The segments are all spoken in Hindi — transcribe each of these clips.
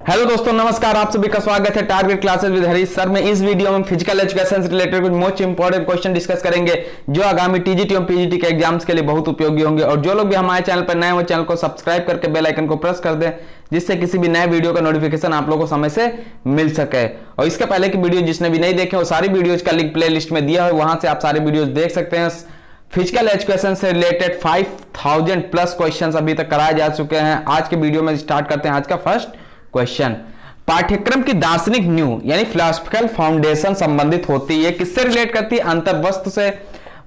हेलो दोस्तों, नमस्कार। आप सभी का स्वागत है target classes with Harish sir में। इस वीडियो में फिजिकल एजुकेशन से रिलेटेड कुछ मोस्ट इंपोर्टेंट क्वेश्चन डिस्कस करेंगे जो आगामी टीजीटी और पीजीटी के एग्जाम्स के लिए बहुत उपयोगी होंगे। और जो लोग भी हमारे चैनल पर नए हो, चैनल को सब्सक्राइब करके बेल आइकन को प्रेस कर दें, जिससे किसी भी नए वीडियो का नोटिफिकेशन आप लोगों को समय से मिल सके। और इसके पहले की वीडियो जिसने भी नहीं देखे वो सारी वीडियोज का लिंक प्ले लिस्ट में दिया है, वहां से आप सारी वीडियो देख सकते हैं। फिजिकल एजुकेशन से रिलेटेड 5000 प्लस क्वेश्चंस अभी तक कराए जा चुके हैं। आज के वीडियो में स्टार्ट करते हैं आज का फर्स्ट क्वेश्चन। पाठ्यक्रम की दार्शनिक न्यू यानी फिलोसॉफिकल फाउंडेशन संबंधित होती है, किससे रिलेट करती है? अंतर्वस्त्र से,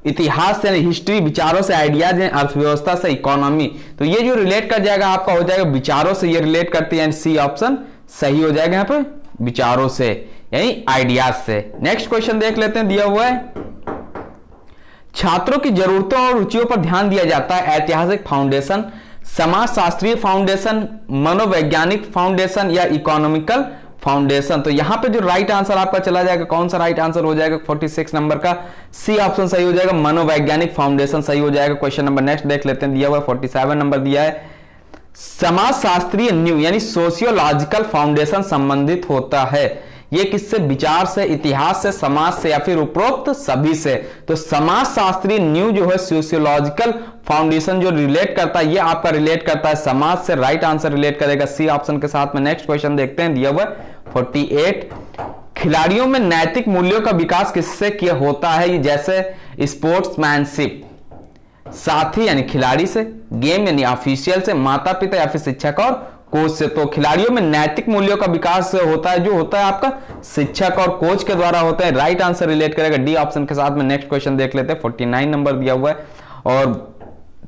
इतिहास से, हिस्ट्री, विचारों से, आइडियाज, अर्थव्यवस्था से, इकोनॉमी। तो ये जो रिलेट कर जाएगा आपका हो जाएगा विचारों से, ये रिलेट करती है, सी ऑप्शन सही हो जाएगा यहाँ पे, विचारों से यानी आइडियाज से। नेक्स्ट क्वेश्चन देख लेते हैं, दिया हुआ है छात्रों की जरूरतों और रुचियों पर ध्यान दिया जाता है। ऐतिहासिक फाउंडेशन, समाज शास्त्रीय फाउंडेशन, मनोवैज्ञानिक फाउंडेशन या इकोनॉमिकल फाउंडेशन। तो यहां पे जो राइट आंसर आपका चला जाएगा, कौन सा राइट आंसर हो जाएगा? 46 नंबर का सी ऑप्शन सही हो जाएगा, मनोवैज्ञानिक फाउंडेशन सही हो जाएगा। क्वेश्चन नंबर नेक्स्ट देख लेते हैं, दिया हुआ 47 नंबर दिया है समाज शास्त्रीय न्यू यानी सोशियोलॉजिकल फाउंडेशन संबंधित होता है। ये किससे? विचार से, इतिहास से, समाज से या फिर उपरोक्त सभी से। तो समाज शास्त्रीय न्यू जो है सोशियोलॉजिकल फाउंडेशन जो रिलेट करता है, ये आपका रिलेट करता है समाज से। राइट आंसर रिलेट करेगा सी ऑप्शन के साथ में। नेक्स्ट क्वेश्चन देखते हैं, दिया हुआ 48 खिलाड़ियों में नैतिक मूल्यों का विकास किससे किया होता है? जैसे स्पोर्ट्समैनशिप, साथी यानी खिलाड़ी से, गेम यानी ऑफिशियल से, माता पिता या फिर शिक्षक और कोच से। तो खिलाड़ियों में नैतिक मूल्यों का विकास होता है जो होता है आपका शिक्षक और कोच के द्वारा होता है। राइट आंसर रिलेट करेगा डी ऑप्शन के साथ में। नेक्स्ट क्वेश्चन देख लेते हैं, 49 नंबर दिया हुआ है। और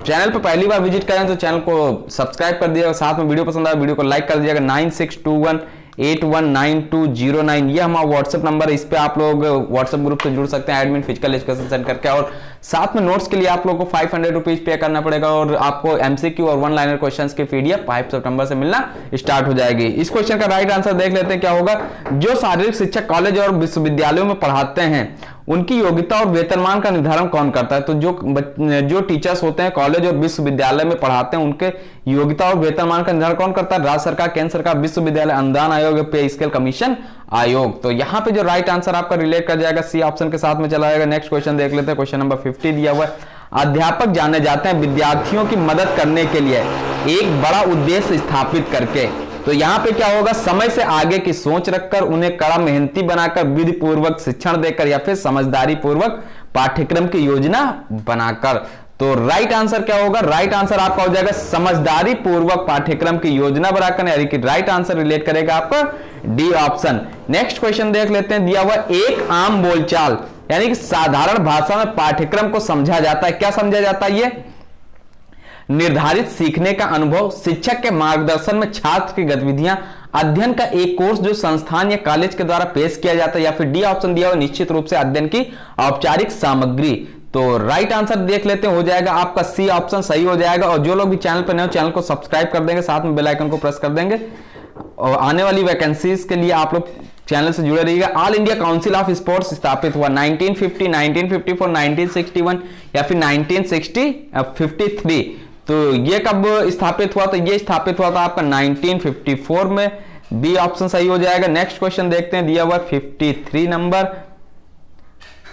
चैनल पर पहली बार विजिट करें तो चैनल को सब्सक्राइब कर दिएगा, साथ में वीडियो पसंद आए वीडियो को लाइक कर दीजिएगा। 9621819209 ये हमारा व्हाट्सएप नंबर है, इस पे आप लोग व्हाट्सएप ग्रुप से जुड़ सकते हैं एडमिन फिजिकल एजुकेशन सेंड करके। और साथ में नोट्स के लिए आप लोगों को 500 रुपीज पे करना पड़ेगा और आपको एमसीक्यू और वन लाइनर क्वेश्चंस की पीडीएफ 5 सितंबर से मिलना स्टार्ट हो जाएगी। इस क्वेश्चन का राइट आंसर देख लेते हैं क्या होगा। जो शारीरिक शिक्षक कॉलेज और विश्वविद्यालयों में पढ़ाते हैं उनकी योग्यता और वेतनमान का निर्धारण कौन करता है? तो जो टीचर्स होते हैं कॉलेज और विश्वविद्यालय में पढ़ाते हैं उनके योग्यता और वेतनमान का निर्धारण कौन करता है? राज्य सरकार, केंद्र सरकार, विश्वविद्यालय अनुदान आयोग, पे स्केल कमीशन आयोग। तो यहां पे जो राइट आंसर आपका रिलेट कर जाएगा सी ऑप्शन के साथ में चला जाएगा। नेक्स्ट क्वेश्चन देख लेते हैं, क्वेश्चन नंबर 50 दिया हुआ है अध्यापक जाने जाते हैं विद्यार्थियों की मदद करने के लिए एक बड़ा उद्देश्य स्थापित करके। तो यहां पे क्या होगा? समय से आगे की सोच रखकर, उन्हें कड़ा मेहनती बनाकर, विधि पूर्वक शिक्षण देकर या फिर समझदारी पूर्वक पाठ्यक्रम की योजना बनाकर। तो राइट आंसर क्या होगा? राइट आंसर आपका हो जाएगा समझदारी पूर्वक पाठ्यक्रम की योजना बनाकर, यानी कि राइट आंसर रिलेट करेगा आपका डी ऑप्शन। नेक्स्ट क्वेश्चन देख लेते हैं, दिया हुआ एक आम बोलचाल यानी कि साधारण भाषा में पाठ्यक्रम को समझा जाता है। क्या समझा जाता है? ये निर्धारित सीखने का अनुभव, शिक्षक के मार्गदर्शन में छात्र की गतिविधियां, अध्ययन का एक कोर्स जो संस्थान या कॉलेज के द्वारा पेश किया जाता है, या फिर डी ऑप्शन दिया हुआ निश्चित रूप से अध्ययन की औपचारिक सामग्री। तो राइट आंसर देख लेते हैं, हो जाएगा आपका सी ऑप्शन सही हो जाएगा। और जो लोग भी चैनल पर नए हो चैनल को सब्सक्राइब कर देंगे, साथ में बेल आइकन को प्रेस कर देंगे और आने वाली वैकेंसीज के लिए आप लोग चैनल से जुड़े रहिएगा। All India council of sports स्थापित हुआ 1950, 1954, 1961 या फिर 1953। तो ये कब स्थापित हुआ? तो ये स्थापित हुआ था आपका 1954 में। बी ऑप्शन सही हो जाएगा। नेक्स्ट क्वेश्चन देखते हैं, दिया हुआ 53 number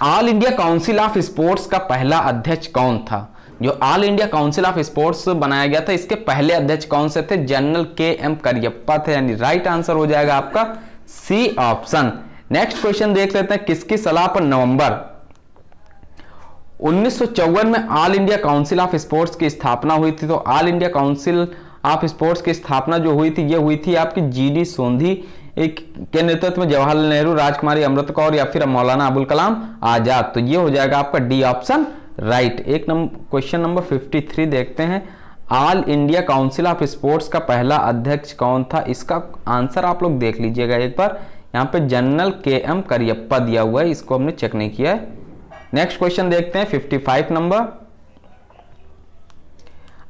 all India council of sports का पहला अध्यक्ष कौन था? जो all India council of sports बनाया गया था इसके पहले अध्यक्ष कौन से थे? General KM. करियप्पा थे, यानी राइट आंसर हो जाएगा आपका सी ऑप्शन। नेक्स्ट क्वेश्चन देख लेते हैं, किसकी सलाह पर नवंबर 1954 में all India council of sports की स्थापना हुई थी? तो all India council of sports की स्थापना जो हुई थी ये हुई थी आपकी जी.डी. सोंधी के नेतृत्व में, जवाहरलाल नेहरू, राजकुमारी अमृत कौर या फिर मौलाना अबुल कलाम आजाद। तो ये हो जाएगा आपका D option right. Question number 53 देखते हैं, all India council of sports का पहला अध्यक्ष कौन था? इसका आंसर आप लोग देख लीजिएगा एक बार, यहाँ पे जनरल के.एम. करियप्पा दिया हुआ है, इसको हमने चेक नहीं किया है। नेक्स्ट क्वेश्चन देखते हैं 55 नंबर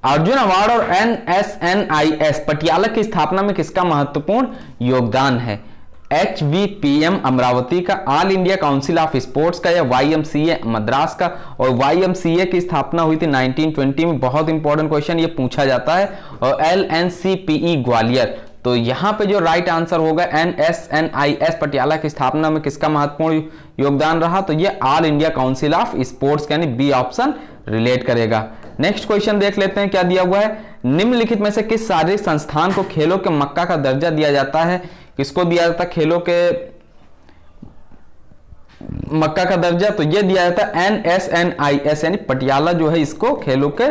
अर्जुन अवार्ड और NSNIS पटियाला की स्थापना में किसका महत्वपूर्ण योगदान है? HVPM अमरावती का, all India council of sports का या YMCA मद्रास का? और YMCA की स्थापना हुई थी 1920 में। बहुत इंपॉर्टेंट क्वेश्चन ये पूछा जाता है। और LNCPE ग्वालियर। तो यहाँ पे जो राइट आंसर होगा NSNIS पटियाला की स्थापना में किसका महत्वपूर्ण योगदान रहा, तो ये all India council of sports, यानी बी ऑप्शन रिलेट करेगा। नेक्स्ट क्वेश्चन देख लेते हैं क्या दिया हुआ है। निम्नलिखित में से किस शारीरिक संस्थान को खेलों के मक्का का दर्जा दिया जाता है, किसको दिया जाता है खेलों के मक्का का दर्जा, तो ये दिया जाता है NSNIS, यानी पटियाला जो है इसको खेलों के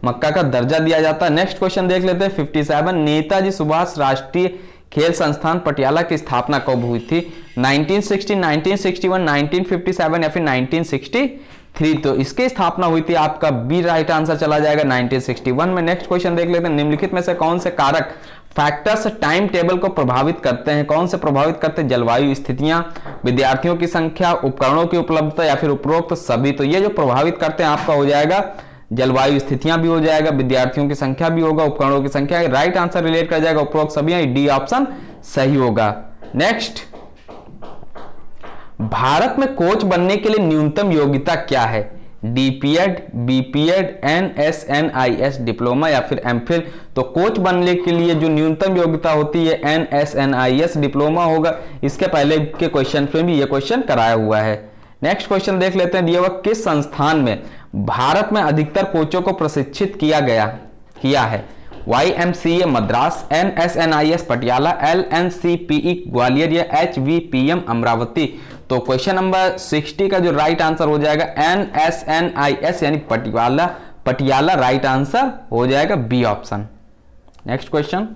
मक्का का दर्जा दिया जाता है। नेक्स्ट क्वेश्चन देख लेते हैं 57, नेताजी सुभाष राष्ट्रीय खेल संस्थान पटियाला की स्थापना कब हुई थी, 1960, 1961, 1957 या फिर 1963, तो इसकी स्थापना हुई थी आपका बी राइट आंसर चला जाएगा 1961 में। नेक्स्ट क्वेश्चन देख लेते हैं, निम्नलिखित में से कौन से कारक फैक्टर्स टाइम टेबल को प्रभावित करते हैं, कौन से प्रभावित करते हैं, जलवायु स्थितियां, विद्यार्थियों की संख्या, उपकरणों की उपलब्धता या फिर उपरोक्त सभी, तो ये जो प्रभावित करते हैं आपका हो जाएगा जलवायु स्थितियां भी हो जाएगा, विद्यार्थियों की संख्या भी होगा, उपकरणों की संख्या, राइट आंसर रिलेट कर जाएगा उपरोक्त सभी, डी ऑप्शन सही होगा। नेक्स्ट, भारत में कोच बनने के लिए न्यूनतम योग्यता क्या है, DPED, BPED, NSNIS डिप्लोमा या फिर एमफिल, तो कोच बनने के लिए जो न्यूनतम योग्यता होती है NSNIS डिप्लोमा होगा। इसके पहले के क्वेश्चन में भी ये क्वेश्चन कराया हुआ है। नेक्स्ट क्वेश्चन देख लेते हैं, दिया हुआ किस संस्थान में भारत में अधिकतर कोचों को प्रशिक्षित किया है, YMCA Madras, NSNIS Patiala, LNCPE Gwalior या HVPM अमरावती, तो क्वेश्चन नंबर 60 का जो राइट आंसर हो जाएगा NSNIS यानी पटियाला राइट आंसर हो जाएगा बी ऑप्शन। नेक्स्ट क्वेश्चन,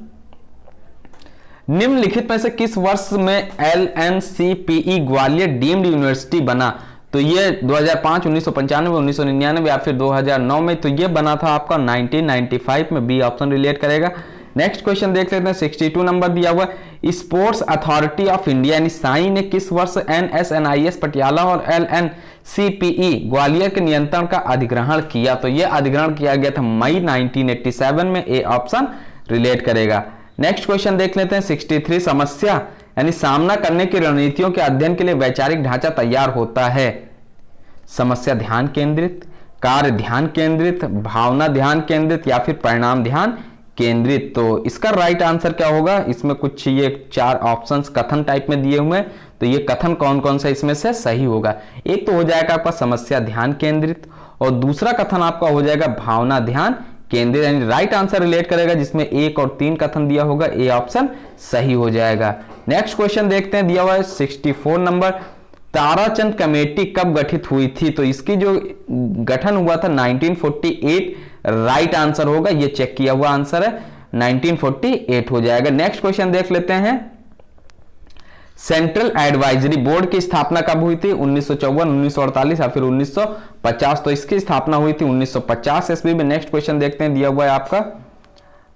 निम्नलिखित में से किस वर्ष में LNCPE ग्वालियर डीम्ड यूनिवर्सिटी बना, तो ये 2005, 1995, 1999 या फिर 2009 में, तो ये बना था आपका 1995 में, बी ऑप्शन रिलेट करेगा। नेक्स्ट क्वेश्चन देख लेते हैं 62 नंबर दिया हुआ, स्पोर्ट्स अथॉरिटी ऑफ इंडिया यानी साई ने किस वर्ष NSNIS पटियाला और LNCPE ग्वालियर के नियंत्रण का अधिग्रहण किया, तो ये अधिग्रहण किया गया था मई 1987 में, ए ऑप्शन रिलेट करेगा। नेक्स्ट क्वेश्चन देख लेते हैं 63, समस्या यानी सामना करने की रणनीतियों के अध्ययन के लिए वैचारिक ढांचा तैयार होता है, समस्या ध्यान केंद्रित, कार्य ध्यान केंद्रित, भावना ध्यान केंद्रित या फिर परिणाम ध्यान केंद्रित, तो इसका राइट आंसर क्या होगा, इसमें कुछ ये 4 ऑप्शंस कथन टाइप में दिए हुए हैं, तो ये कथन कौन कौन सा इसमें से सही होगा, एक तो हो जाएगा आपका समस्या ध्यान केंद्रित और दूसरा कथन आपका हो जाएगा भावना ध्यान केंद्रित, यानी राइट आंसर रिलेट करेगा जिसमें 1 और 3 कथन दिया होगा, ए ऑप्शन सही हो जाएगा। नेक्स्ट क्वेश्चन देखते हैं, दिया हुआ है 64 नंबर, ताराचंद कमेटी कब गठित हुई थी, तो इसकी जो गठन हुआ था 1948, राइट आंसर होगा, ये चेक किया हुआ आंसर है 1948 हो जाएगा। नेक्स्ट क्वेश्चन देख लेते हैं, सेंट्रल एडवाइजरी बोर्ड की स्थापना कब हुई थी, 1954, 1948 या फिर 1950, तो इसकी स्थापना हुई थी 1950 ईस्वी में। नेक्स्ट क्वेश्चन देखते हैं, दिया हुआ है आपका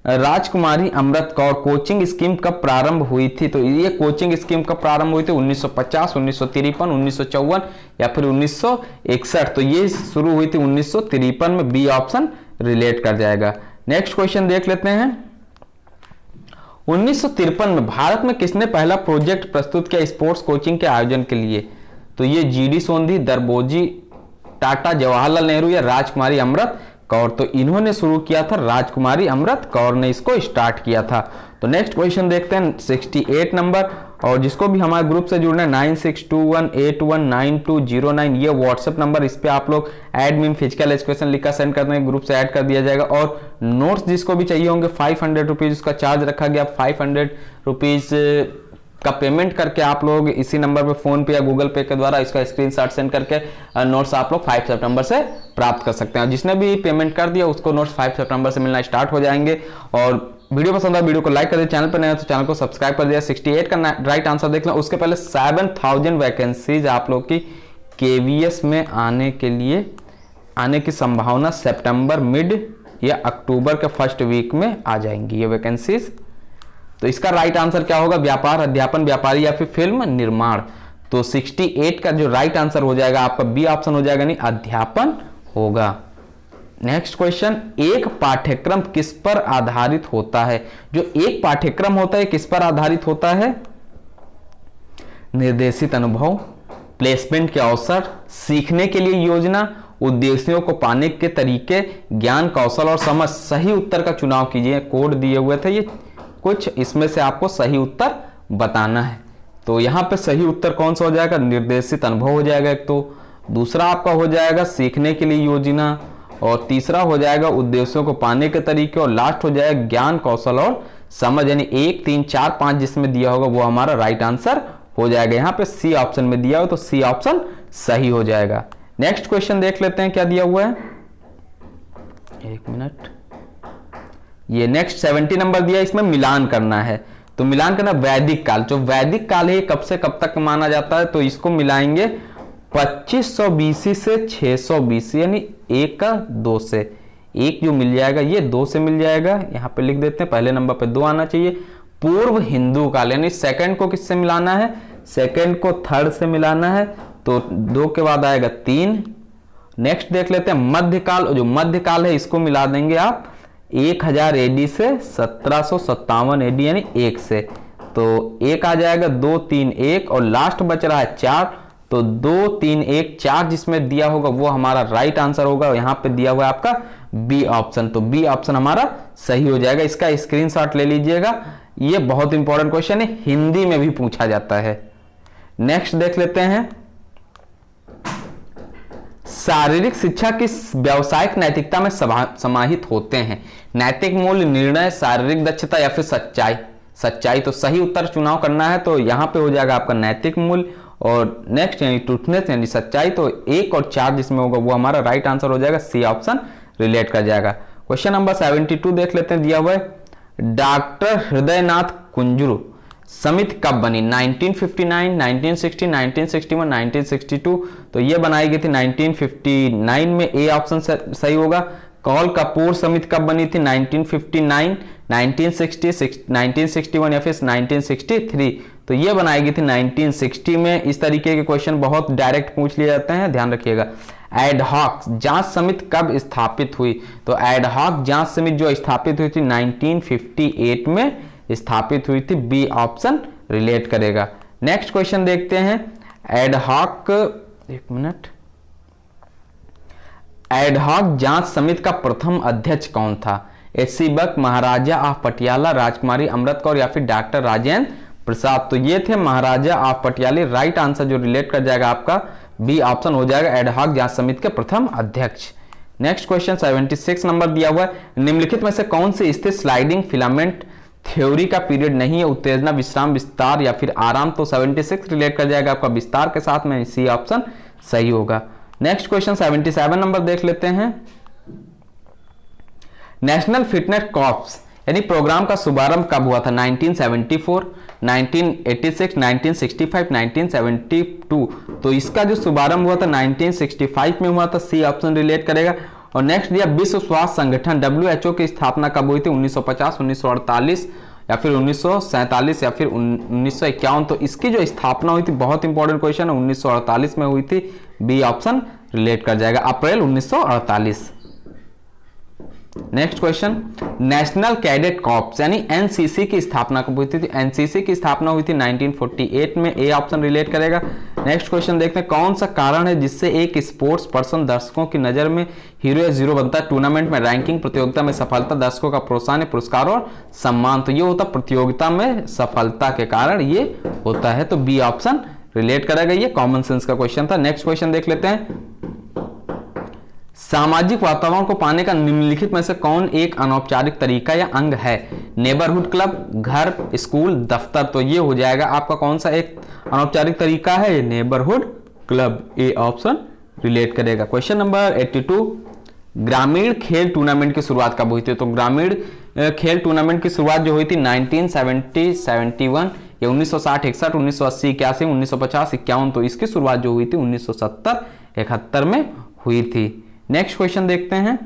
राजकुमारी अमृत कौर कोचिंग स्कीम कब प्रारंभ हुई थी, तो ये कोचिंग स्कीम कब प्रारंभ हुई थी, 1950, 1953, 1954 या फिर 1961, तो ये शुरू हुई थी 1953 में, बी ऑप्शन रिलेट कर जाएगा। नेक्स्ट क्वेश्चन देख लेते हैं, 1953 में भारत में किसने पहला प्रोजेक्ट प्रस्तुत किया स्पोर्ट्स कोचिंग के आयोजन के लिए, तो ये GD सोंधी, दरबोजी टाटा, जवाहरलाल नेहरू या राजकुमारी अमृत कौर, तो इन्होंने शुरू किया था, राजकुमारी अमृत कौर ने इसको स्टार्ट किया था। तो नेक्स्ट क्वेश्चन देखते हैं 68 नंबर, और जिसको भी हमारे ग्रुप से जुड़ना है 9621819209, ये व्हाट्सएप नंबर, इस पे आप लोग एडमिन फिजिकल एजुकेशन लिखकर सेंड कर देंगे, ग्रुप से ऐड कर दिया जाएगा। और नोट्स जिसको भी चाहिए होंगे 500 रुपीज उसका चार्ज रखा गया, 500 रुपीज का पेमेंट करके आप लोग इसी नंबर पे फोन पे या गूगल पे के द्वारा इसका स्क्रीनशॉट सेंड करके नोट्स आप लोग 5 सितंबर से प्राप्त कर सकते हैं। जिसने भी पेमेंट कर दिया उसको नोट्स 5 सितंबर से मिलना स्टार्ट हो जाएंगे। और वीडियो पसंद आया वीडियो को लाइक कर दिया, चैनल पर नया तो चैनल को सब्सक्राइब कर दिया। 68 का राइट आंसर देख लें। उसके पहले 7000 वैकेंसीज आप लोग की KVS में आने की संभावना सितंबर मिड या अक्टूबर के फर्स्ट वीक में आ जाएंगी ये वैकेंसीज। तो इसका राइट आंसर क्या होगा, व्यापार, अध्यापन, व्यापारी या फिर फिल्म निर्माण। तो 68 का जो राइट आंसर हो जाएगा आपका बी ऑप्शन हो जाएगा, नहीं अध्यापन होगा। नेक्स्ट क्वेश्चन, एक पाठ्यक्रम किस पर आधारित होता है? जो एक पाठ्यक्रम होता है किस पर आधारित होता है? निर्देशित अनुभव, प्लेसमेंट के अवसर, सीखने के लिए योजना, उद्देश्यों को पाने के तरीके, ज्ञान, कौशल और समझ। सही उत्तर का चुनाव कीजिए। कोड दिए हुए थे, ये कुछ इसमें से आपको सही उत्तर बताना है। तो यहाँ पे सही उत्तर कौन सा हो जाएगा, निर्देशित अनुभव हो जाएगा एक तो, दूसरा आपका हो जाएगा सीखने के लिए योजना, और तीसरा हो जाएगा उद्देश्यों को पाने के तरीके, और लास्ट हो जाएगा ज्ञान कौशल और समझ। यानी 1, 3, 4, 5 जिसमें दिया होगा वो हमारा राइट आंसर हो जाएगा। यहाँ पे सी ऑप्शन में दिया हो तो सी ऑप्शन सही हो जाएगा। नेक्स्ट क्वेश्चन देख लेते हैं क्या दिया हुआ है, एक मिनट। ये नेक्स्ट 70 नंबर दिया, इसमें मिलान करना है। तो मिलान करना वैदिक काल, जो वैदिक काल है कब से कब तक माना जाता है, तो इसको मिलाएंगे 2500 BC से 600 BC, यानी 1 का 2 से, 1 जो मिल जाएगा ये 2 से मिल जाएगा। यहाँ पे लिख देते हैं, पहले नंबर पे 2 आना चाहिए। पूर्व हिंदू काल, यानी सेकंड को किससे मिलाना है, सेकंड को थर्ड से मिलाना है, तो 2 के बाद आएगा 3। नेक्स्ट देख लेते हैं मध्यकाल, जो मध्यकाल है इसको मिला देंगे आप 1000 AD से 1757 AD, यानी 1 से, तो 1 आ जाएगा, 2, 3, 1, और लास्ट बच रहा है 4, तो 2, 3, 1, 4 जिसमें दिया होगा वो हमारा राइट आंसर होगा। यहाँ पे दिया हुआ है आपका बी ऑप्शन, तो बी ऑप्शन हमारा सही हो जाएगा। इसका स्क्रीनशॉट ले लीजिएगा, ये बहुत इंपॉर्टेंट क्वेश्चन है, हिंदी में भी पूछा जाता है। नेक्स्ट देख लेते हैं, शारीरिक शिक्षा किस व्यावसायिक नैतिकता में समाहित होते हैं, नैतिक मूल्य, निर्णय, शारीरिक दक्षता या फिर सच्चाई। सच्चाई, तो सही उत्तर चुनाव करना है, तो यहाँ पे हो जाएगा आपका नैतिक मूल्य, और नेक्स्ट यानी ट्रूथनेस यानी सच्चाई, तो 1 और 4 जिसमें होगा वो हमारा राइट आंसर हो जाएगा, सी ऑप्शन रिलेट कर जाएगा। क्वेश्चन नंबर 72 देख लेते हैं, दिया हुआ है डॉक्टर हृदयनाथ कुंजरू समिति कब बनी, 1959, 1960, 1961, 1962, तो ये बनाई गई थी 1959 में, ए ऑप्शन सही होगा। कौल कपूर समिति कब बनी थी, 1959, 1960, 1961 या फिर 1963, तो ये बनाई गई थी 1960 में। इस तरीके के क्वेश्चन बहुत डायरेक्ट पूछ लिए जाते हैं, ध्यान रखिएगा। एडहॉक जांच समिति कब स्थापित हुई, तो एडहॉक जांच समिति जो स्थापित हुई थी 1958 में स्थापित हुई थी, बी ऑप्शन रिलेट करेगा। नेक्स्ट क्वेश्चन देखते हैं, एडहॉक, एक मिनट, एडहॉक जांच समिति का प्रथम अध्यक्ष कौन था, एच.सी. बक, महाराजा ऑफ पटियाला, राजकुमारी अमृत कौर या फिर डॉक्टर राजेंद्र प्रसाद, तो ये थे महाराजा ऑफ पटियाला। राइट आंसर जो रिलेट कर जाएगा आपका बी ऑप्शन हो जाएगा, एडहॉक जांच समिति के प्रथम अध्यक्ष। नेक्स्ट क्वेश्चन 76 नंबर दिया हुआ है, निम्नलिखित में से कौन सी स्थिति स्लाइडिंग फिलामेंट थ्योरी का पीरियड नहीं है, उत्तेजना, विश्राम, विस्तार या फिर आराम, तो 76 रिलेट कर जाएगा आपका विस्तार के साथ में, सी ऑप्शन सही होगा। नेक्स्ट क्वेश्चन 77 नंबर देख लेते हैं, नेशनल फिटनेस कॉर्प्स यानी प्रोग्राम का शुभारंभ कब हुआ था, 1974, 1986, 1965, 1972, तो इसका जो शुभारंभ हुआ था 1965 में हुआ था, सी ऑप्शन रिलेट करेगा। और नेक्स्ट दिया विश्व स्वास्थ्य संगठन WHO की स्थापना कब हुई थी, 1950, 1948 या फिर 1947 या फिर 1951, तो इसकी जो स्थापना हुई थी, बहुत इंपॉर्टेंट क्वेश्चन है, 1948 में हुई थी, बी ऑप्शन रिलेट कर जाएगा, अप्रैल 1948। Next question, national cadet corps यानी एनसीसी की स्थापना कब हुई थी, एनसीसी की स्थापना हुई थी 1948 में, ए ऑप्शन रिलेट करेगा। नेक्स्ट क्वेश्चन देखते हैं, कौन सा कारण है जिससे एक स्पोर्ट्स पर्सन दर्शकों की नजर में हीरो या जीरो बनता है, टूर्नामेंट में रैंकिंग, प्रतियोगिता में सफलता, दर्शकों का प्रोत्साहन, पुरस्कार और सम्मान, तो ये होता प्रतियोगिता में सफलता के कारण ये होता है, तो बी ऑप्शन रिलेट करेगा, ये कॉमन सेंस का क्वेश्चन था। नेक्स्ट क्वेश्चन देख लेते हैं, सामाजिक वातावरण को पाने का निम्नलिखित में से कौन एक अनौपचारिक तरीका या अंग है, नेबरहुड क्लब, घर, स्कूल, दफ्तर, तो ये हो जाएगा आपका कौन सा एक अनौपचारिक तरीका है, neighbourhood club, A option relate करेगा। क्वेश्चन नंबर 82, ग्रामीण खेल टूर्नामेंट की शुरुआत कब हुई थी, तो ग्रामीण खेल टूर्नामेंट की शुरुआत जो हुई थी 1970, 71 या 1960, 61, 1980, 81, 1950, 51, तो इसकी शुरुआत जो हुई थी 1970, 71 में हुई थी। नेक्स्ट क्वेश्चन देखते हैं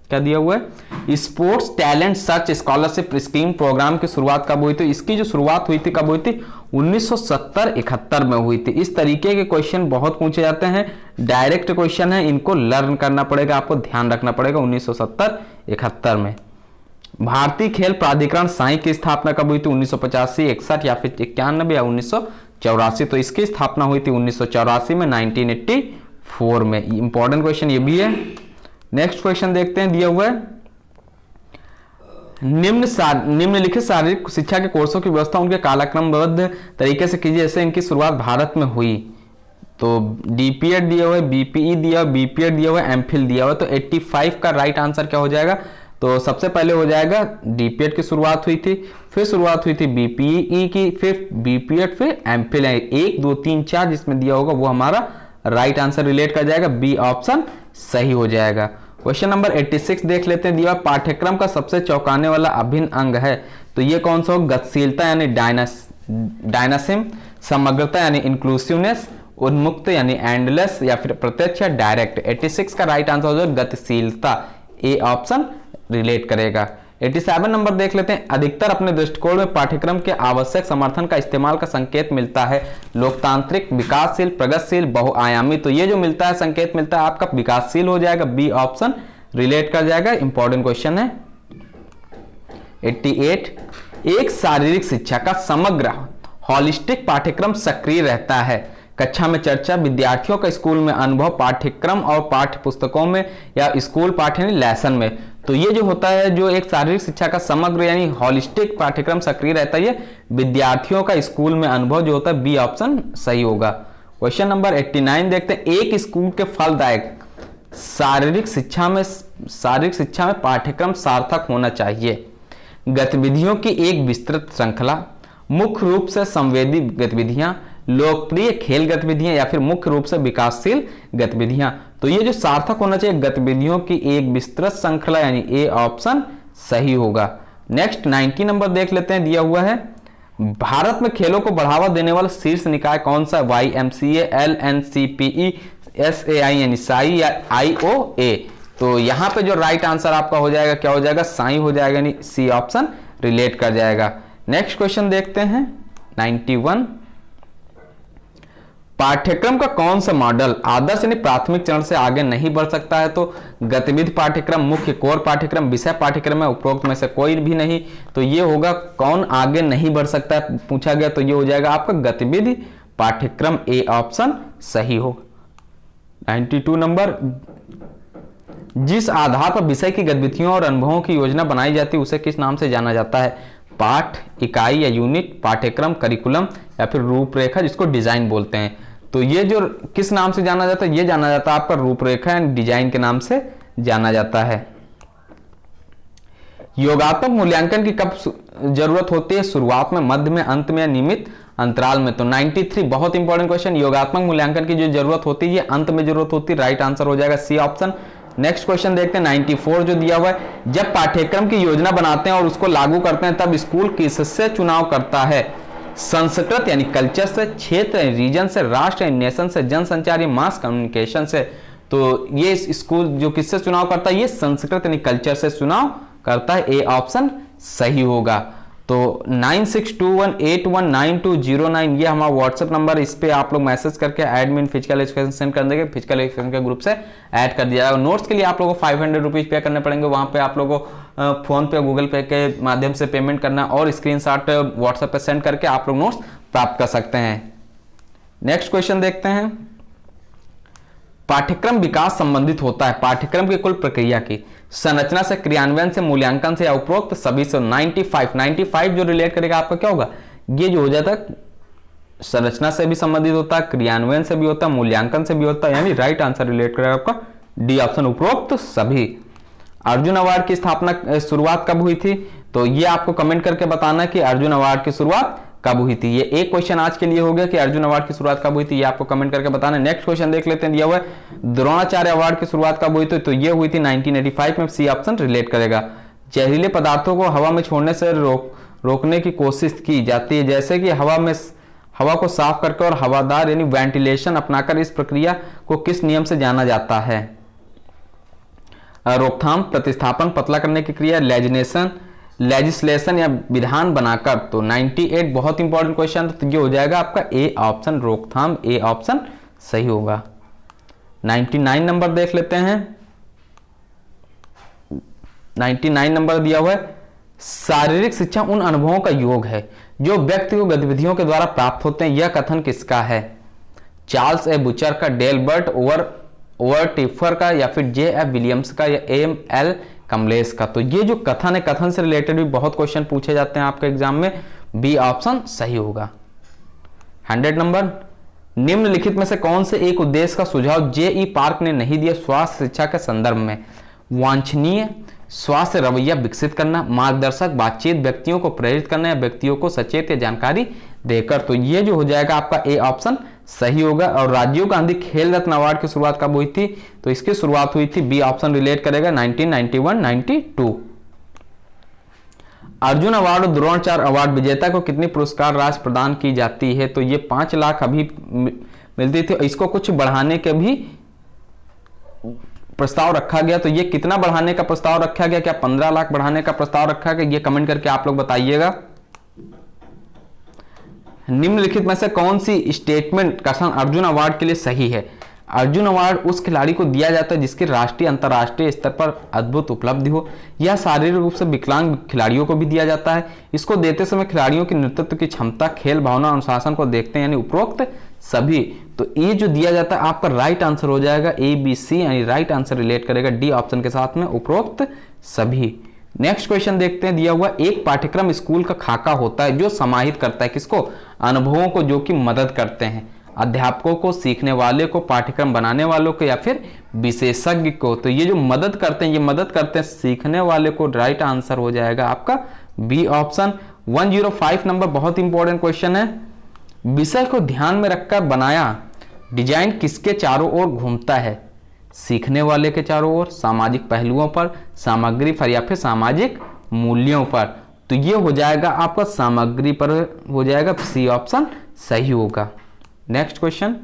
क्या दिया हुआ है, sports talent search scholarship scheme programme की शुरुआत कब हुई थी, इसकी जो शुरुआत हुई थी कब हुई थी, 1970-71 में हुई थी। इस तरीके के क्वेश्चन बहुत पूछे जाते हैं, डायरेक्ट क्वेश्चन है, इनको लर्न करना पड़ेगा, आपको ध्यान रखना पड़ेगा। 1970-71 में भारतीय खेल प्राधिकरण साई की स्थापना कब हुई थी, 1985, 61 या फिर 91 या 1984, तो इसकी स्थापना हुई थी 1984 में, 1984 में। इंपॉर्टेंट क्वेश्चन ये भी है। नेक्स्ट क्वेश्चन देखते हैं, दिया हुआ है निम्नलिखित शारीरिक शिक्षा के कोर्सों की व्यवस्था उनके कालक्रमबद्ध तरीके से कीजिए जैसे इनकी शुरुआत भारत में हुई। तो डीपीएड दिया हुआ है, बीपीई दिया हुआ, बीपीएड दिया हुआ है, एमफिल दिया हुआ है। तो 85 का राइट आंसर क्या हो जाएगा? तो सबसे पहले हो जाएगा डीपीएड की शुरुआत हुई थी, फिर शुरुआत हुई थी बीपीई की, फिर बीपीएड, फिर एमफिल। 1 2 3 4 जिसमें दिया होगा वो हमारा राइट आंसर रिलेट कर जाएगा, बी ऑप्शन सही हो जाएगा। क्वेश्चन नंबर 86 देख लेते हैं। दिया पाठ्यक्रम का सबसे चौंकाने वाला अभिन्न अंग है, तो ये कौन सा हो? गतिशीलता यानी डायनासिम, समग्रता यानी इंक्लूसिवनेस, उन्मुक्त यानी एंडलेस, या फिर प्रत्यक्ष या डायरेक्ट। 86 का राइट आंसर हो जाएगा गतिशीलता, ए ऑप्शन रिलेट करेगा। 87 नंबर देख लेते हैं। अधिकतर अपने दृष्टिकोण में पाठ्यक्रम के आवश्यक समर्थन का इस्तेमाल का संकेत मिलता है लोकतांत्रिक, विकासशील, प्रगतिशील, बहुआयामी। तो ये जो मिलता है संकेत मिलता है आपका विकासशील हो जाएगा, बी ऑप्शन रिलेट कर जाएगा। इंपॉर्टेंट क्वेश्चन है। 88 एक शारीरिक शिक्षा का समग्र हॉलिस्टिक पाठ्यक्रम सक्रिय रहता है। कक्षा में चर्चा, विद्यार्थियों का स्कूल में अनुभव, पाठ्यक्रम और पाठ्य पुस्तकों में या स्कूल पाठ्य लेसन में। तो ये जो होता है, जो एक शारीरिक शिक्षा का समग्र यानी हॉलिस्टिक पाठ्यक्रम सक्रिय रहता है, विद्यार्थियों का स्कूल में अनुभव जो होता है, बी ऑप्शन सही होगा। क्वेश्चन नंबर 89 देखते हैं। एक स्कूल के फलदायक शारीरिक शिक्षा में पाठ्यक्रम सार्थक होना चाहिए। गतिविधियों की एक विस्तृत श्रृंखला, मुख्य रूप से संवेदी गतिविधियां, लोकप्रिय खेल गतिविधियां, या फिर मुख्य रूप से विकासशील गतिविधियां। तो ये जो सार्थक होना चाहिए, गतिविधियों की एक विस्तृत श्रृंखला यानी ए ऑप्शन सही होगा। नेक्स्ट 90 नंबर देख लेते हैं। दिया हुआ है भारत में खेलों को बढ़ावा देने वाला शीर्ष निकाय कौन सा? YMCA, LNCPE, SAI यानी साई, या IOA। तो यहां पे जो राइट आंसर आपका हो जाएगा क्या हो जाएगा? साई हो जाएगा, यानी सी ऑप्शन रिलेट कर जाएगा। नेक्स्ट क्वेश्चन देखते हैं 91। पाठ्यक्रम का कौन सा मॉडल आदर्श यानी प्राथमिक चरण से आगे नहीं बढ़ सकता है? तो गतिविधि पाठ्यक्रम, मुख्य कोर पाठ्यक्रम, विषय पाठ्यक्रम है, उपरोक्त में से कोई भी नहीं। तो ये होगा कौन आगे नहीं बढ़ सकता है पूछा गया, तो ये हो जाएगा आपका गतिविधि पाठ्यक्रम, ए ऑप्शन सही होगा। 92 नंबर। जिस आधार पर विषय की गतिविधियों और अनुभवों की योजना बनाई जाती है उसे किस नाम से जाना जाता है? पाठ, इकाई या यूनिट, पाठ्यक्रम, करिकुलम, या फिर रूपरेखा जिसको डिजाइन बोलते हैं। तो ये जो किस नाम से जाना जाता है? ये जाना जाता है आपका रूपरेखा यानी डिजाइन के नाम से जाना जाता है। योगात्मक मूल्यांकन की कब जरूरत होती है? शुरुआत में, मध्य में, अंत में, या नियमित अंतराल में। तो 93 बहुत इंपॉर्टेंट क्वेश्चन। योगात्मक मूल्यांकन की जो जरूरत होती है अंत में जरूरत होती है, राइट आंसर हो जाएगा सी ऑप्शन। नेक्स्ट क्वेश्चन देखते हैं 94 जो दिया हुआ है। जब पाठ्यक्रम की योजना बनाते हैं और उसको लागू करते हैं तब स्कूल किससे चुनाव करता है? संस्कृत यानी कल्चर से, क्षेत्र यानी रीजन से, राष्ट्र यानी नेशन से, जनसंचार यानी मास कम्युनिकेशन से। तो ये स्कूल जो किससे चुनाव करता है? ये संस्कृत यानी कल्चर से चुनाव करता है, ए ऑप्शन सही होगा। तो 9621819209 ये हमारा व्हाट्सएप नंबर, इस पे आप लोग मैसेज करके एडमिन फिजिकल एजुकेशन सेंड कर देंगे, फिजिकल एजुकेशन के ग्रुप से ऐड कर दिया जाएगा। नोट्स के लिए आप लोगों को 500 रुपीज पे करने पड़ेंगे, वहां पे आप लोगों को फोन पे, गूगल पे के माध्यम से पेमेंट करना और स्क्रीनशॉट व्हाट्सएप पे सेंड करके आप लोग नोट्स प्राप्त कर सकते हैं। नेक्स्ट क्वेश्चन देखते हैं। पाठ्यक्रम विकास संबंधित होता है पाठ्यक्रम की कुल प्रक्रिया की संरचना से, क्रियान्वयन से, मूल्यांकन से, या उपरोक्त सभी से। 95 जो रिलेट करेगा आपका क्या होगा? ये जो हो जाता है संरचना से भी संबंधित होता है, क्रियान्वयन से भी होता है, मूल्यांकन से भी होता है, यानी राइट आंसर रिलेट करेगा आपका डी ऑप्शन, उपरोक्त सभी। अर्जुन अवार्ड की स्थापना शुरुआत कब हुई थी? तो ये आपको कमेंट करके बताना कि अर्जुन अवार्ड की शुरुआत कब हुई थी। ये एक क्वेश्चन आज के लिए हो गया कि अर्जुन अवार्ड की शुरुआत कब हुई थी, ये आपको कमेंट करके बताना। नेक्स्ट क्वेश्चन देख लेते हैं। दिया हुआ है द्रोणाचार्य अवार्ड की शुरुआत कब हुई थी? तो ये हुई थी 1985 में, सी ऑप्शन रिलेट करेगा। जहरीले पदार्थों को हवा में छोड़ने से रोकने की कोशिश की जाती है, जैसे कि हवा को साफ करके और हवादार यानी वेंटिलेशन अपनाकर। इस प्रक्रिया को किस नियम से जाना जाता है? रोकथाम, प्रतिस्थापन, पतला करने की क्रिया, लेजिस्लेशन या विधान बनाकर। तो 98 बहुत इंपॉर्टेंट क्वेश्चन, तो ये हो जाएगा आपका ए ऑप्शन, रोकथाम, ए ऑप्शन सही होगा। 99 नंबर देख लेते हैं। 99 नंबर दिया हुआ है शारीरिक शिक्षा उन अनुभवों का योग है जो व्यक्ति को गतिविधियों के द्वारा प्राप्त होते हैं। यह कथन किसका है? चार्ल्स ए बुचर का, डेलबर्ट ओवर टिफर का, या फिर J.F. विलियम्स का, या M.L. कमलेश का। तो ये जो कथन है, कथन से रिलेटेड भी बहुत क्वेश्चन पूछे जाते हैं आपके एग्जाम में, बी ऑप्शन सही होगा। 100 नंबर, निम्नलिखित में से कौन से एक उद्देश्य का सुझाव जेई पार्क ने नहीं दिया स्वास्थ्य शिक्षा के संदर्भ में? वांछनीय स्वास्थ्य रवैया विकसित करना, मार्गदर्शक बातचीत, व्यक्तियों को प्रेरित करना या व्यक्तियों को सचेत या जानकारी देकर। तो ये जो हो जाएगा आपका ए ऑप्शन सही होगा। और राजीव गांधी खेल रत्न अवार्ड की शुरुआत कब हुई थी? तो इसकी शुरुआत हुई थी, बी ऑप्शन रिलेट करेगा 1991-92। अर्जुन अवार्ड और द्रोणाचार्य अवार्ड विजेता को कितनी पुरस्कार राशि प्रदान की जाती है? तो ये 5 लाख अभी मिलती थी, इसको कुछ बढ़ाने के भी प्रस्ताव रखा गया। तो ये कितना बढ़ाने का प्रस्ताव रखा गया? क्या 15 लाख बढ़ाने का प्रस्ताव रखा गया? ये कमेंट करके आप लोग बताइएगा। निम्नलिखित में से कौन सी स्टेटमेंट कथन अर्जुन अवार्ड के लिए सही है? अर्जुन अवार्ड उस खिलाड़ी को दिया जाता है जिसकी राष्ट्रीय अंतर्राष्ट्रीय स्तर पर अद्भुत उपलब्धि हो। यह शारीरिक रूप से विकलांग खिलाड़ियों को भी दिया जाता है। इसको देते समय खिलाड़ियों की नेतृत्व की क्षमता, खेल भावना, अनुशासन को देखते हैं, यानी उपरोक्त सभी। तो ये जो दिया जाता है आपका राइट आंसर हो जाएगा ABC, यानी राइट आंसर रिलेट करेगा डी ऑप्शन के साथ में, उपरोक्त सभी। नेक्स्ट क्वेश्चन देखते हैं, दिया हुआ एक पाठ्यक्रम स्कूल का खाका होता है जो समाहित करता है किसको? अनुभवों को जो कि मदद करते हैं अध्यापकों को, सीखने वाले को, पाठ्यक्रम बनाने वालों को या फिर विशेषज्ञ को। तो ये जो मदद करते हैं, ये मदद करते हैं सीखने वाले को। राइट आंसर हो जाएगा आपका बी ऑप्शन। 105 नंबर, बहुत इंपॉर्टेंट क्वेश्चन है। विषय को ध्यान में रखकर बनाया डिजाइन किसके चारों ओर घूमता है? सीखने वाले के चारों ओर, सामाजिक पहलुओं पर, सामग्री पर या फिर सामाजिक मूल्यों पर। तो ये हो जाएगा आपका सामग्री पर हो जाएगा, सी ऑप्शन सही होगा। नेक्स्ट क्वेश्चन,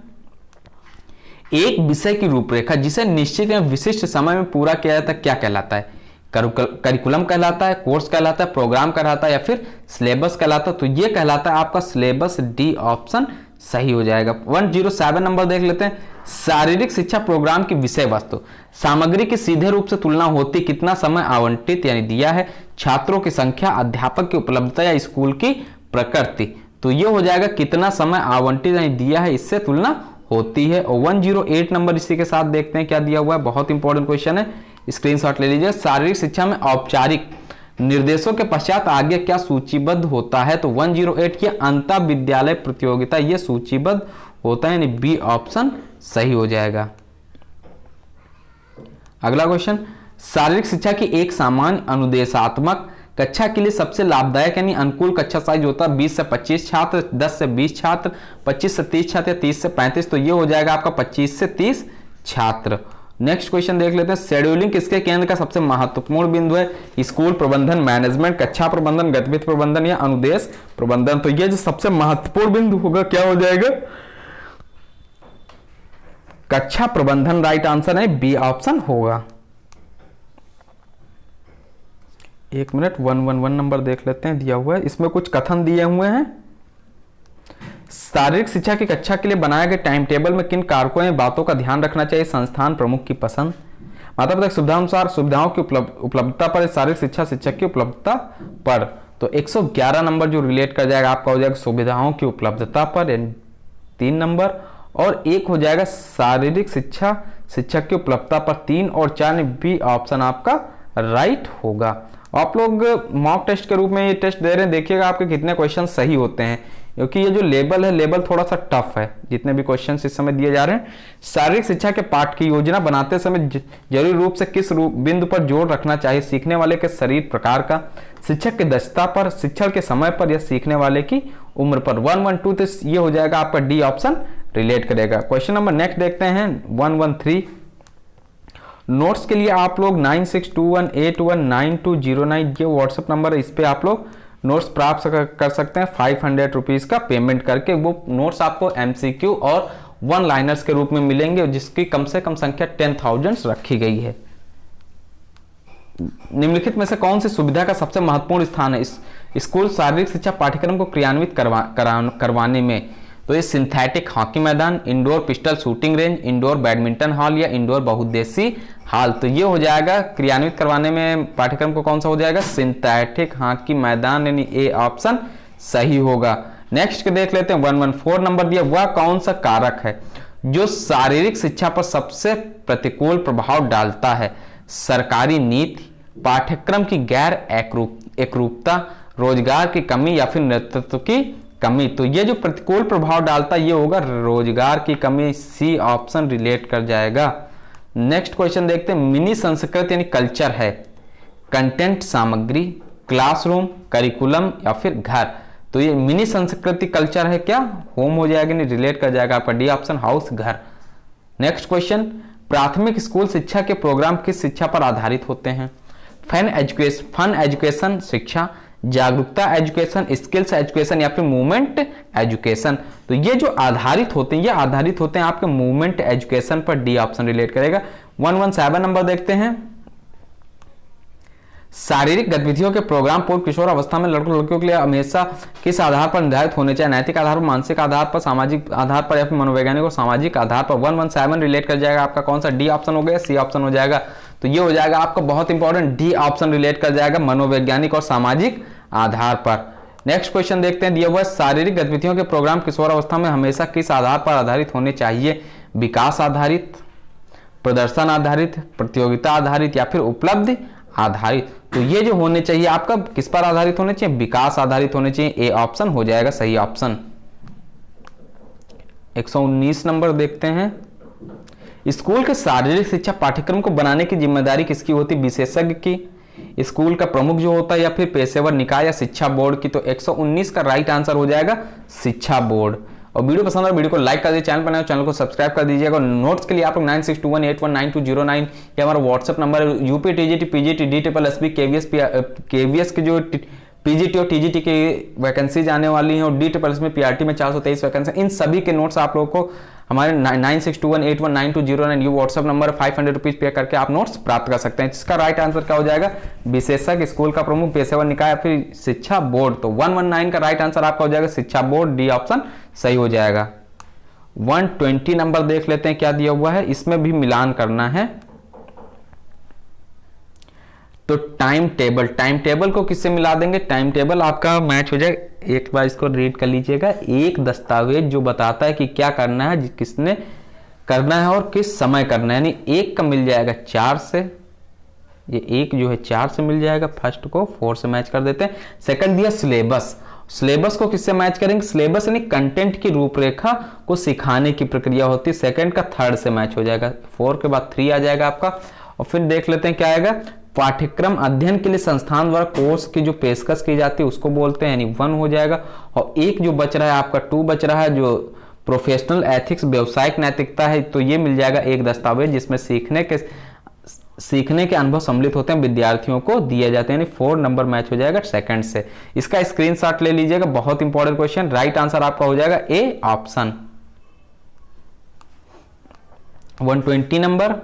एक विषय की रूपरेखा जिसे निश्चित एवं विशिष्ट समय में पूरा किया जाता है क्या कहलाता है? करिकुलम कहलाता है, कोर्स कहलाता है, प्रोग्राम कहलाता है या फिर सिलेबस कहलाता है? तो ये कहलाता है आपका सिलेबस, डी ऑप्शन सही हो जाएगा। 107 नंबर देख लेते हैं, शारीरिक शिक्षा प्रोग्राम की विषय वस्तु सामग्री की सीधे रूप से तुलना होती, कितना समय आवंटित यानी दिया है, छात्रों की संख्या, अध्यापक की उपलब्धता या स्कूल की प्रकृति। तो ये हो जाएगा कितना समय आवंटित यानी दिया है, इससे तुलना होती है। और 108 नंबर इसी के साथ देखते हैं क्या दिया हुआ है, बहुत इंपॉर्टेंट क्वेश्चन है, स्क्रीनशॉट ले लीजिए। शारीरिक शिक्षा में औपचारिक निर्देशों के पश्चात आगे क्या सूचीबद्ध होता है? तो 108 की अंतर विद्यालय प्रतियोगिता ये सूचीबद्ध होता है, यानी बी ऑप्शन सही हो जाएगा। अगला क्वेश्चन, शारीरिक शिक्षा की एक सामान्य अनुदेशात्मक कक्षा के लिए सबसे लाभदायक यानी अनुकूल कक्षा साइज होता है 20 से 25 छात्र, 10 से 20 छात्र, 25 से 30 छात्र या 30 से 35। तो ये हो जाएगा आपका 25 से 30 छात्र। नेक्स्ट क्वेश्चन देख लेते हैं, शेड्यूलिंग किसके केंद्र का सबसे महत्वपूर्ण बिंदु है? स्कूल प्रबंधन, मैनेजमेंट, कक्षा प्रबंधन, गतिविधि प्रबंधन या अनुदेश प्रबंधन। तो ये जो सबसे महत्वपूर्ण बिंदु होगा क्या हो जाएगा? कक्षा प्रबंधन राइट आंसर है, बी ऑप्शन होगा। एक मिनट, 111 नंबर देख लेते हैं, दिया हुआ है, इसमें कुछ कथन दिए हुए हैं। शारीरिक शिक्षा की कक्षा के लिए बनाए गए टाइम टेबल में किन कारकों या बातों का ध्यान रखना चाहिए? संस्थान प्रमुख की पसंद, माता पिता की सुविधानुसार सुविधाओं की उपलब्धता पर, शारीरिक शिक्षा शिक्षक की उपलब्धता पर। तो 111 नंबर जो रिलेट कर जाएगा आपका हो जाएगा सुविधाओं की उपलब्धता पर, 3 नंबर। और एक हो जाएगा शारीरिक शिक्षा शिक्षक की उपलब्धता पर, 3 और 4, बी ऑप्शन आपका राइट होगा। आप लोग मॉक टेस्ट के रूप में ये टेस्ट दे रहे हैं, देखिएगा आपके कितने क्वेश्चन सही होते हैं, क्योंकि ये जो लेवल है, लेवल थोड़ा सा टफ है जितने भी क्वेश्चन इस समय दिए जा रहे हैं। शारीरिक शिक्षा के पाठ की योजना बनाते समय जरूरी रूप से किस बिंदु पर जोर रखना चाहिए? सीखने वाले के शरीर प्रकार का, शिक्षक की दक्षता पर, शिक्षण के समय पर या सीखने वाले की उम्र पर। 112 तो ये हो जाएगा आपका डी ऑप्शन रिलेट करेगा। क्वेश्चन नंबर नेक्स्ट देखते हैं 113। नोट्स के लिए आप लोग 9621819209 ये व्हाट्सएप नंबर है, इस पे आप लोग नोट्स प्राप्त कर सकते हैं 500 रुपीज का पेमेंट करके। वो नोट्स आपको MCQ और 1 लाइनर्स के रूप में मिलेंगे, जिसकी कम से कम संख्या 10,000 रखी गई है। निम्नलिखित में से कौन सी सुविधा का सबसे महत्वपूर्ण स्थान है स्कूल शारीरिक शिक्षा पाठ्यक्रम को क्रियान्वित करवाने में? तो ये सिंथेटिक हॉकी मैदान, indoor pistol shooting range, indoor badminton hall या इंडोर बहुउद्देशीय हॉल। तो ये हो जाएगा क्रियान्वित करवाने में पाठ्यक्रम को कौन सा हो जाएगा? सिंथेटिक हॉकी मैदान, यानी ए ऑप्शन सही होगा। नेक्स्ट देख लेते हैं 114 नंबर दिया, वह कौन सा कारक है जो शारीरिक शिक्षा पर सबसे प्रतिकूल प्रभाव डालता है? सरकारी नीति, पाठ्यक्रम की गैर एकरूपता, रोजगार की कमी या फिर नेतृत्व की कमी। तो ये जो प्रतिकूल प्रभाव डालता है ये होगा रोजगार की कमी, सी ऑप्शन रिलेट कर जाएगा। नेक्स्ट क्वेश्चन देखते हैं, मिनी संस्कृत यानी कल्चर है कंटेंट सामग्री, क्लासरूम, करिकुलम या फिर घर। तो ये मिनी संस्कृति कल्चर है क्या, होम हो जाएगा, नहीं रिलेट कर जाएगा आपका डी ऑप्शन हाउस घर। नेक्स्ट क्वेश्चन, प्राथमिक स्कूल शिक्षा के प्रोग्राम किस शिक्षा पर आधारित होते हैं? फन एजुकेशन शिक्षा, जागरूकता एजुकेशन, स्किल्स एजुकेशन या फिर मूवमेंट एजुकेशन। तो ये जो आधारित होते हैं ये आधारित होते हैं आपके मूवमेंट एजुकेशन पर, डी ऑप्शन रिलेट करेगा। 117 नंबर देखते हैं, शारीरिक गतिविधियों के प्रोग्राम पूर्व किशोर अवस्था में लड़कों लड़कियों के लिए हमेशा किस आधार पर निर्धारित होने चाहिए? नैतिक आधार पर, मानसिक आधार पर, सामाजिक आधार पर या फिर मनोवैज्ञानिक और सामाजिक आधार पर। 117 रिलेट कर जाएगा आपका कौन सा, डी ऑप्शन हो गया, सी ऑप्शन हो जाएगा। तो ये हो जाएगा आपका बहुत इंपॉर्टेंट, डी ऑप्शन रिलेट कर जाएगा मनोवैज्ञानिक और सामाजिक आधार पर। नेक्स्ट क्वेश्चन देखते हैं, दिया हुआ शारीरिक गतिविधियों के प्रोग्राम किशोर अवस्था में हमेशा किस आधार पर आधारित होने चाहिए? विकास आधारित, प्रदर्शन आधारित, प्रतियोगिता आधारित या फिर उपलब्धि आधारित। तो ये जो होने चाहिए आपका किस पर आधारित होने चाहिए? विकास आधारित होने चाहिए, ए ऑप्शन हो जाएगा सही ऑप्शन। 119 नंबर देखते हैं, स्कूल के शारीरिक शिक्षा पाठ्यक्रम को बनाने की जिम्मेदारी किसकी होती? विशेषज्ञ की, स्कूल का प्रमुख जो होता है या फिर पेशेवर निकाय या शिक्षा बोर्ड की। तो 119 का राइट आंसर हो जाएगा शिक्षा बोर्ड। और वीडियो पसंद है वीडियो को लाइक कर दीजिए, चैनल पर नए चैनल को सब्सक्राइब कर दीजिएगा। नोट्स के लिए आप लोग 9621819209 ये हमारा व्हाट्सएप नंबर है। UP TGT PGT DSSB KVS के जो पीजीटी और टीजीटी की वैकेंसीज आने वाली हैं और DSSB में पीआरटी में 423 वैकेंसी, इन सभी के नोट्स आप लोगों को हमारे 9621819209 ये व्हाट्सएप नंबर 500 रुपीज पे करके आप नोट्स प्राप्त कर सकते हैं। इसका राइट आंसर क्या हो जाएगा? विशेषज्ञ, स्कूल का प्रमुख, पेशेवर निकाय या फिर शिक्षा बोर्ड। तो 119 का राइट आंसर आपका हो जाएगा शिक्षा बोर्ड, डी ऑप्शन सही हो जाएगा। 120 नंबर देख लेते हैं क्या दिया हुआ है, इसमें भी मिलान करना है। तो टाइम टेबल को किससे मिला देंगे? टाइम टेबल आपका मैच हो जाएगा, एक बार इसको रीड कर लीजिएगा। एक दस्तावेज जो बताता है कि क्या करना है, किसने करना है और किस समय करना है, यानी एक का मिल जाएगा 4 से, ये एक जो है 4 से मिल जाएगा, फर्स्ट को 4 से मैच कर देते हैं। सेकंड दिया सिलेबस को किससे मैच करेंगे? सिलेबस यानी कंटेंट की रूपरेखा को सिखाने की प्रक्रिया होती है, सेकंड का 3rd से मैच हो जाएगा, 4 के बाद 3 आ जाएगा आपका। और फिर देख लेते हैं क्या आएगा, पाठ्यक्रम अध्ययन के लिए संस्थान द्वारा कोर्स की जो पेशकश की जाती है उसको बोलते हैं, यानी 1 हो जाएगा। और एक जो बच रहा है आपका 2 बच रहा है, जो प्रोफेशनल एथिक्स व्यावसायिक नैतिकता है, तो ये मिल जाएगा एक दस्तावेज जिसमें सीखने के अनुभव सम्मिलित होते हैं, विद्यार्थियों को दिए जाते हैं, यानी 4 नंबर मैच हो जाएगा सेकंड से। इसका स्क्रीनशॉट ले लीजिएगा, बहुत इंपॉर्टेंट क्वेश्चन। राइट आंसर आपका हो जाएगा ए ऑप्शन। 120 नंबर,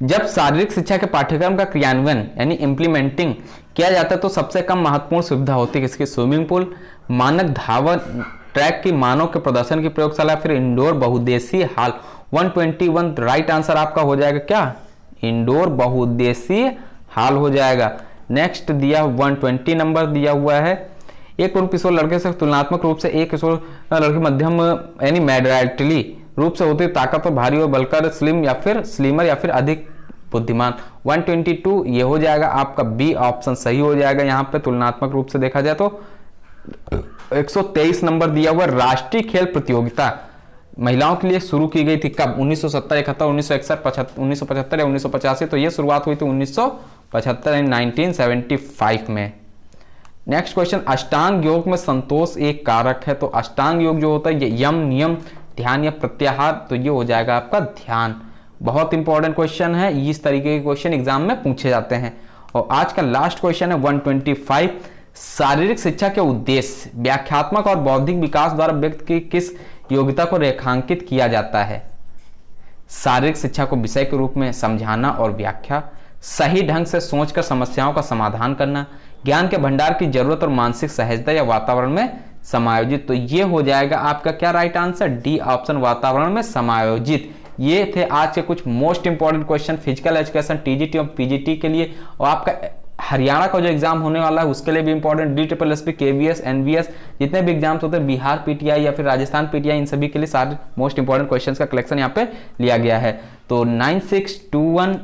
जब शारीरिक शिक्षा के पाठ्यक्रम का क्रियान्वयन यानी इंप्लीमेंटिंग किया जाता है तो सबसे कम महत्वपूर्ण सुविधा होती है किसकी? स्विमिंग पूल, मानक धावन ट्रैक की, मानव के प्रदर्शन की प्रयोगशाला, फिर इंडोर बहुउद्देशीय हॉल। 121 राइट आंसर आपका हो जाएगा क्या? इंडोर बहुउद्देशीय हॉल हो जाएगा। नेक्स्ट दिया 120 नंबर दिया हुआ है, एक पूर्व किशोर लड़के से तुलनात्मक रूप से एक किशोर लड़की मध्यम यानी मैडराइटली रूप से होती है, ताकतवर, भारी और बलकर, स्लिम या फिर स्लिमर या फिर अधिक बुद्धिमान। 122 ये हो जाएगा आपका बी ऑप्शन सही हो जाएगा। यहाँ पे तुलनात्मक रूप से देखा जाए तो 123 नंबर दिया हुआ, राष्ट्रीय खेल प्रतियोगिता महिलाओं के लिए शुरू की गई थी कब? 1970, 71, 1961, 1975 या 1985। तो ये शुरुआत हुई थी 1975 1975 में। नेक्स्ट क्वेश्चन, अष्टांग योग में संतोष एक कारक है, तो अष्टांग योग जो होता है ये यम, नियम, ध्यान या प्रत्याहार, तो ये हो जाएगा आपका ध्यान। बहुत इंपॉर्टेंट क्वेश्चन है, इस तरीके के क्वेश्चन एग्जाम में पूछे जाते हैं। और आज का लास्ट क्वेश्चन है 125, शारीरिक शिक्षा के उद्देश्य व्याख्यात्मक और बौद्धिक विकास द्वारा व्यक्ति की किस योग्यता को रेखांकित किया जाता है? शारीरिक शिक्षा को विषय के रूप में समझाना और व्याख्या, सही ढंग से सोचकर समस्याओं का समाधान करना, ज्ञान के भंडार की जरूरत और मानसिक सहजता या वातावरण में समायोजित। तो ये हो जाएगा आपका क्या राइट आंसर? डी ऑप्शन, वातावरण में समायोजित। ये थे आज के कुछ most important question physical education TGT और पीजीटी के लिए। और आपका हरियाणा का जो एग्जाम होने वाला है उसके लिए भी इंपॉर्टेंट, DSSB केवीएस एनवीएस जितने भी एग्जाम्स होते हैं, बिहार पीटीआई या फिर राजस्थान पीटीआई, इन सभी के लिए सारे मोस्ट इंपॉर्टेंट क्वेश्चन का कलेक्शन यहाँ पे लिया गया है। तो 9621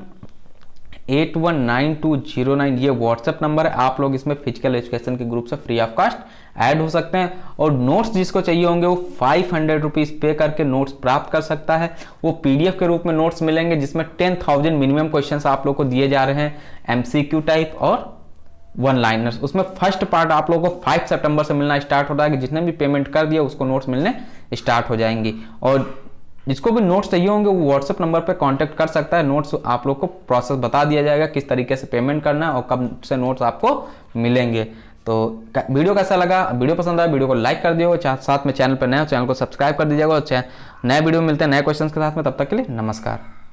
819209, ये व्हाट्सएप नंबर है। आप लोग इसमें फिजिकल एजुकेशन के ग्रुप से फ्री ऑफ कास्ट ऐड हो सकते हैं। और नोट्स जिसको चाहिए होंगे वो 500 रुपीज़ पे करके नोट्स प्राप्त कर सकता है। वो पीडीएफ के रूप में नोट्स मिलेंगे जिसमें 10,000 मिनिमम क्वेश्चंस आप लोग को दिए जा रहे हैं, एमसीक्यू टाइप और वन लाइनर्स। उसमें फर्स्ट पार्ट आप लोगों को 5 सितंबर से मिलना स्टार्ट हो रहा है कि जितने भी पेमेंट कर दिया उसको नोट्स मिलने स्टार्ट हो जाएंगी। और जिसको भी नोट्स चाहिए होंगे वो व्हाट्सएप नंबर पे कांटेक्ट कर सकता है। नोट्स आप लोग को प्रोसेस बता दिया जाएगा किस तरीके से पेमेंट करना है और कब से नोट्स आपको मिलेंगे। तो वीडियो कैसा लगा? वीडियो पसंद आया वीडियो को लाइक कर दियो, साथ में चैनल पर नए हो चैनल को सब्सक्राइब कर दीजिएगा। और नए वीडियो में मिलते हैं नए क्वेश्चंस के साथ में, तब तक के लिए नमस्कार।